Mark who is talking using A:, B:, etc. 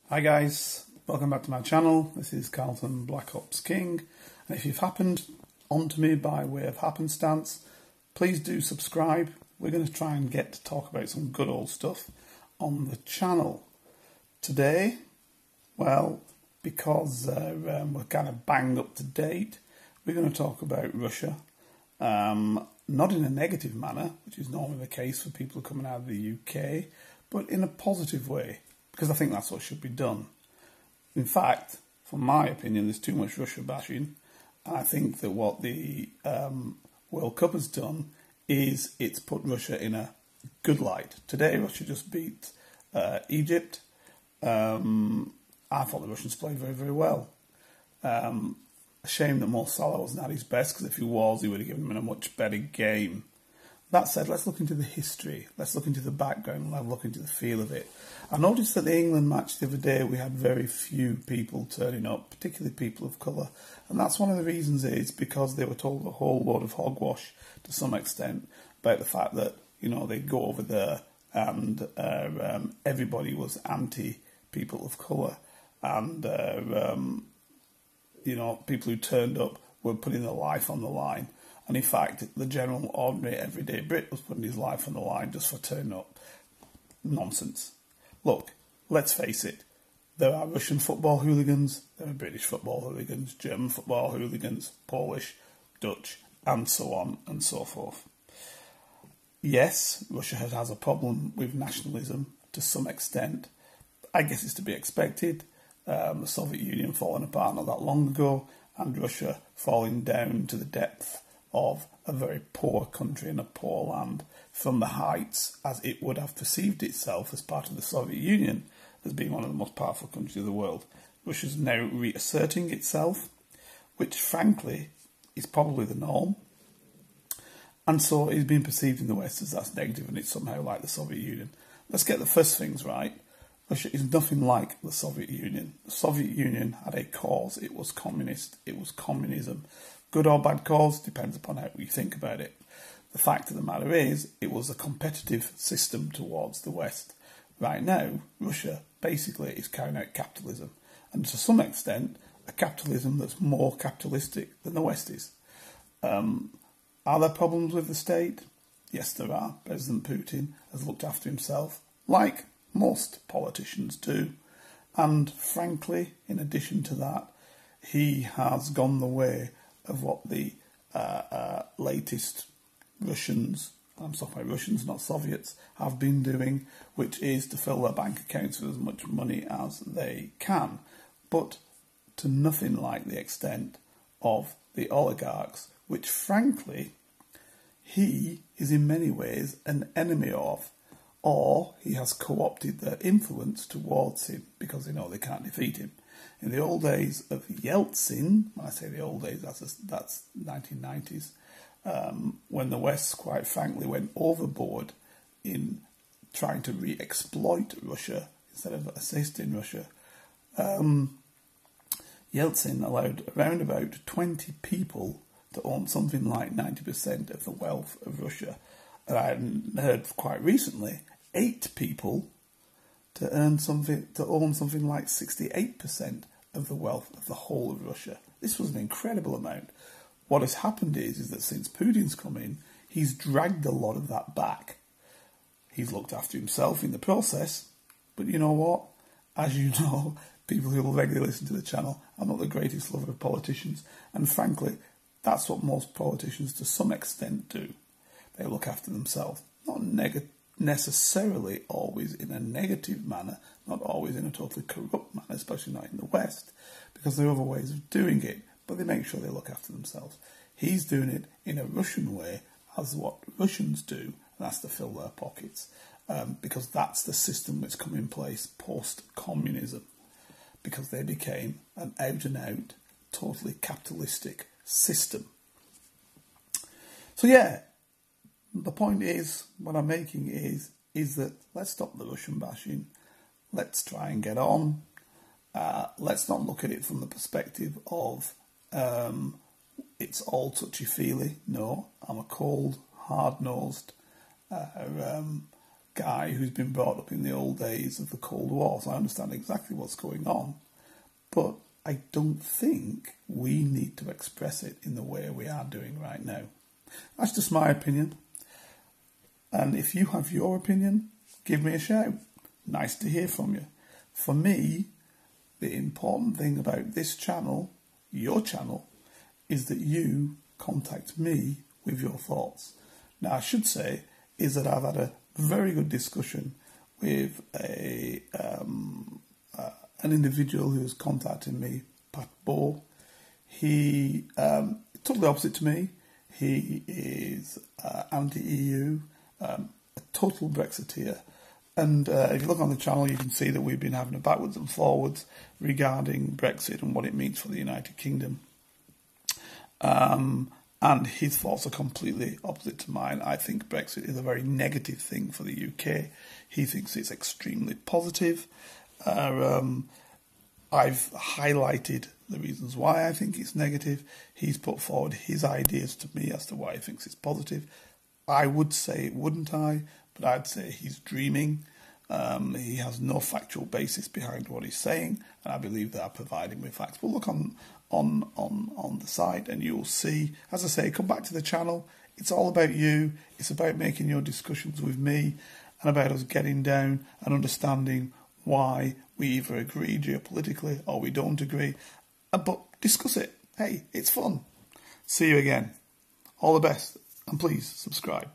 A: Hi guys, welcome back to my channel. This is Carlton Black Ops King, and if you've happened onto me by way of happenstance, please do subscribe. We're going to try and get to talk about some good old stuff on the channel. Today, well, because we're kind of banged up to date, we're going to talk about Russia, not in a negative manner, which is normally the case for people coming out of the UK, but in a positive way, because I think that's what should be done. In fact, from my opinion, there's too much Russia bashing, and I think that what the World Cup has done is it's put Russia in a good light. Today, Russia just beat Egypt. I thought the Russians played very, very well. A shame that Mo Salah wasn't at his best, because if he was, he would have given them a much better game. That said, let's look into the history, let's look into the background, let's look into the feel of it. I noticed that the England match the other day, we had very few people turning up, particularly people of colour. And that's one of the reasons is because they were told a whole load of hogwash to some extent about the fact that, you know, they'd go over there and everybody was anti-people of colour. And, you know, people who turned up were putting their life on the line. And in fact, the general, ordinary, everyday Brit was putting his life on the line just for turning up. Nonsense. Look, let's face it. There are Russian football hooligans, there are British football hooligans, German football hooligans, Polish, Dutch, and so on and so forth. Yes, Russia has a problem with nationalism to some extent. I guess it's to be expected. The Soviet Union falling apart not that long ago, and Russia falling down to the depth of a very poor country and a poor land from the heights as it would have perceived itself as part of the Soviet Union as being one of the most powerful countries of the world. Russia's now reasserting itself, which frankly is probably the norm, and so it's been perceived in the West as that's negative and it's somehow like the Soviet Union. Let's get the first things right. Russia is nothing like the Soviet Union. The Soviet Union had a cause. It was communist. It was communism. Good or bad cause depends upon how you think about it. The fact of the matter is, it was a competitive system towards the West. Right now, Russia basically is carrying out capitalism, and to some extent, a capitalism that's more capitalistic than the West is. Are there problems with the state? Yes, there are. President Putin has looked after himself, like most politicians do. And frankly, in addition to that, he has gone the way of what the latest Russians, I'm talking about Russians, not Soviets, have been doing, which is to fill their bank accounts with as much money as they can, but to nothing like the extent of the oligarchs, which frankly, he is in many ways an enemy of, or he has co-opted their influence towards him because they know they can't defeat him. In the old days of Yeltsin, when I say the old days, that's 1990s, when the West, quite frankly, went overboard in trying to re-exploit Russia instead of assisting Russia, Yeltsin allowed around about 20 people to own something like 90% of the wealth of Russia. And I heard quite recently 8 people to own something like 68% of the wealth of the whole of Russia. This was an incredible amount. What has happened is that since Putin's come in, he's dragged a lot of that back. He's looked after himself in the process, but you know what? As you know, people who will regularly listen to the channel, I'm not the greatest lover of politicians, and frankly, that's what most politicians to some extent do. They look after themselves, not necessarily always in a negative manner, not always in a totally corrupt manner, especially not in the West, because there are other ways of doing it, but they make sure they look after themselves. He's doing it in a Russian way, as what Russians do, and that's to fill their pockets, because that's the system that's come in place post-communism, because they became an out-and-out, totally capitalistic system. So yeah, the point is, what I'm making is that let's stop the Russian bashing. Let's try and get on. Let's not look at it from the perspective of it's all touchy-feely. No, I'm a cold, hard-nosed guy who's been brought up in the old days of the Cold War, so I understand exactly what's going on. But I don't think we need to express it in the way we are doing right now. That's just my opinion. And if you have your opinion, give me a shout. Nice to hear from you. For me, the important thing about this channel, your channel, is that you contact me with your thoughts. Now, I should say is that I've had a very good discussion with an individual who has contacted me, Pat Ball. He totally opposite to me. He is anti-EU, a total Brexiteer. And if you look on the channel, you can see that we've been having a backwards and forwards regarding Brexit and what it means for the United Kingdom. And his thoughts are completely opposite to mine. I think Brexit is a very negative thing for the UK. He thinks it's extremely positive. I've highlighted the reasons why I think it's negative. He's put forward his ideas to me as to why he thinks it's positive. I would say it wouldn't I, but I'd say he's dreaming. He has no factual basis behind what he's saying, and I believe that I provide him with facts. But look on the site and you'll see, as I say, come back to the channel. It's all about you. It's about making your discussions with me and about us getting down and understanding why we either agree geopolitically or we don't agree. But discuss it. Hey, it's fun. See you again. All the best. And please subscribe.